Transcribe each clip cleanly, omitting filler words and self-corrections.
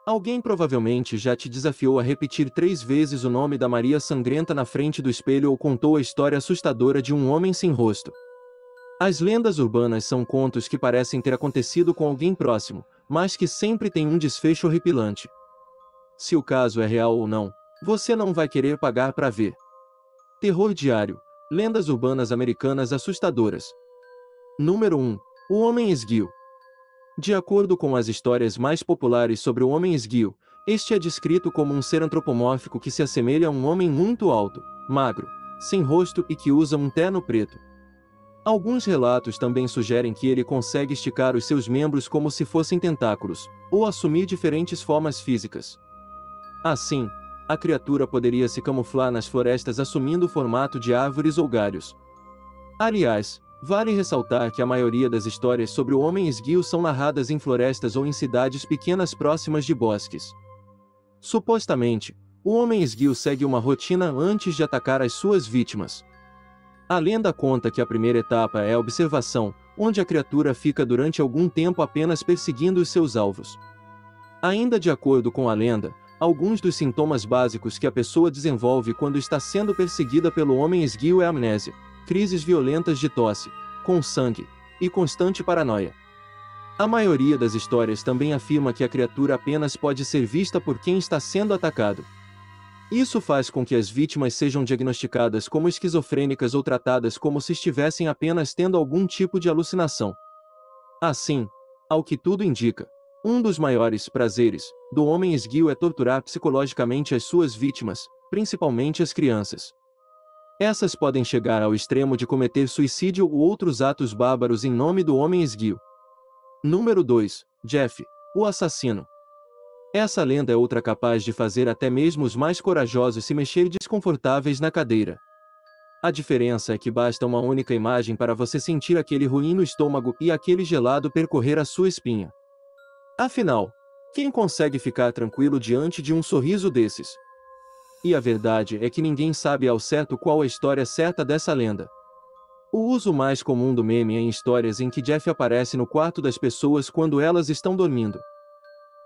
Alguém provavelmente já te desafiou a repetir 3 vezes o nome da Maria Sangrenta na frente do espelho ou contou a história assustadora de um homem sem rosto. As lendas urbanas são contos que parecem ter acontecido com alguém próximo, mas que sempre têm um desfecho horripilante. Se o caso é real ou não, você não vai querer pagar para ver. Terror diário. Lendas urbanas americanas assustadoras. Número 1. O Homem Esguio. De acordo com as histórias mais populares sobre o Homem Esguio, este é descrito como um ser antropomórfico que se assemelha a um homem muito alto, magro, sem rosto e que usa um terno preto. Alguns relatos também sugerem que ele consegue esticar os seus membros como se fossem tentáculos, ou assumir diferentes formas físicas. Assim, a criatura poderia se camuflar nas florestas assumindo o formato de árvores ou galhos. Aliás, vale ressaltar que a maioria das histórias sobre o Homem Esguio são narradas em florestas ou em cidades pequenas próximas de bosques. Supostamente, o Homem Esguio segue uma rotina antes de atacar as suas vítimas. A lenda conta que a primeira etapa é a observação, onde a criatura fica durante algum tempo apenas perseguindo os seus alvos. Ainda de acordo com a lenda, alguns dos sintomas básicos que a pessoa desenvolve quando está sendo perseguida pelo Homem Esguio é amnésia, crises violentas de tosse, com sangue, e constante paranoia. A maioria das histórias também afirma que a criatura apenas pode ser vista por quem está sendo atacado. Isso faz com que as vítimas sejam diagnosticadas como esquizofrênicas ou tratadas como se estivessem apenas tendo algum tipo de alucinação. Assim, ao que tudo indica, um dos maiores prazeres do Homem Esguio é torturar psicologicamente as suas vítimas, principalmente as crianças. Essas podem chegar ao extremo de cometer suicídio ou outros atos bárbaros em nome do Homem Esguio. Número 2. Jeff, o assassino. Essa lenda é outra capaz de fazer até mesmo os mais corajosos se mexer desconfortáveis na cadeira. A diferença é que basta uma única imagem para você sentir aquele ruim no estômago e aquele gelado percorrer a sua espinha. Afinal, quem consegue ficar tranquilo diante de um sorriso desses? E a verdade é que ninguém sabe ao certo qual a história certa dessa lenda. O uso mais comum do meme é em histórias em que Jeff aparece no quarto das pessoas quando elas estão dormindo.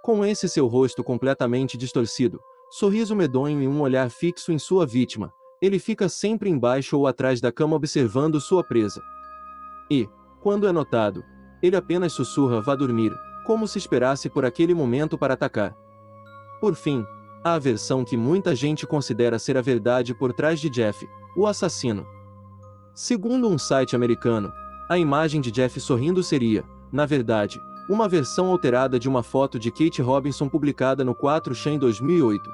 Com esse seu rosto completamente distorcido, sorriso medonho e um olhar fixo em sua vítima, ele fica sempre embaixo ou atrás da cama observando sua presa. E, quando é notado, ele apenas sussurra "vá dormir", como se esperasse por aquele momento para atacar. Por fim, há a versão que muita gente considera ser a verdade por trás de Jeff, o assassino. Segundo um site americano, a imagem de Jeff sorrindo seria, na verdade, uma versão alterada de uma foto de Kate Robinson publicada no 4chan em 2008.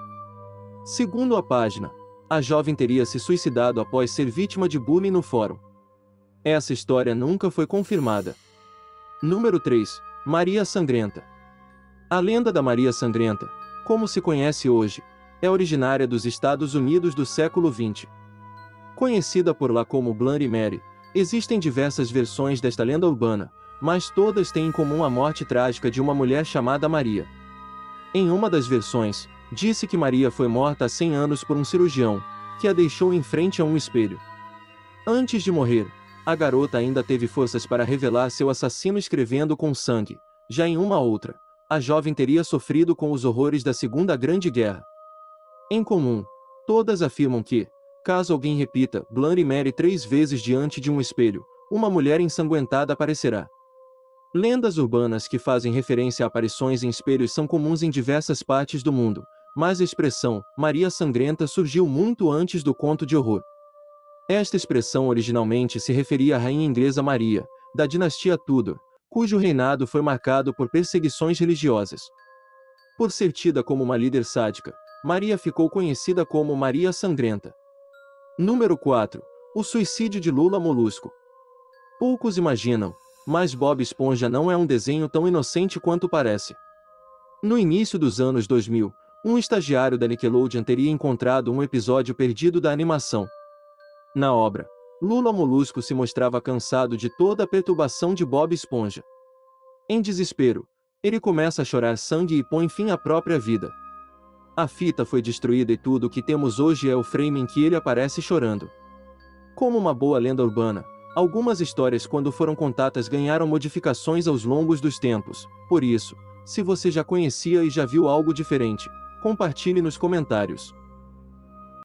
Segundo a página, a jovem teria se suicidado após ser vítima de bullying no fórum. Essa história nunca foi confirmada. Número 3. Maria Sangrenta. A lenda da Maria Sangrenta, como se conhece hoje, é originária dos Estados Unidos do século XX. Conhecida por lá como Bloody Mary, existem diversas versões desta lenda urbana, mas todas têm em comum a morte trágica de uma mulher chamada Maria. Em uma das versões, disse que Maria foi morta há 100 anos por um cirurgião, que a deixou em frente a um espelho. Antes de morrer, a garota ainda teve forças para revelar seu assassino escrevendo com sangue. Já em uma outra, a jovem teria sofrido com os horrores da Segunda Grande Guerra. Em comum, todas afirmam que, caso alguém repita Bloody Mary 3 vezes diante de um espelho, uma mulher ensanguentada aparecerá. Lendas urbanas que fazem referência a aparições em espelhos são comuns em diversas partes do mundo, mas a expressão Maria Sangrenta surgiu muito antes do conto de horror. Esta expressão originalmente se referia à rainha inglesa Maria, da dinastia Tudor, cujo reinado foi marcado por perseguições religiosas. Por ser tida como uma líder sádica, Maria ficou conhecida como Maria Sangrenta. Número 4. O suicídio de Lula Molusco. Poucos imaginam, mas Bob Esponja não é um desenho tão inocente quanto parece. No início dos anos 2000, um estagiário da Nickelodeon teria encontrado um episódio perdido da animação. Na obra, Lula Molusco se mostrava cansado de toda a perturbação de Bob Esponja. Em desespero, ele começa a chorar sangue e põe fim à própria vida. A fita foi destruída e tudo o que temos hoje é o frame em que ele aparece chorando. Como uma boa lenda urbana, algumas histórias quando foram contadas ganharam modificações aos longos dos tempos, por isso, Se você já conhecia e já viu algo diferente, compartilhe nos comentários.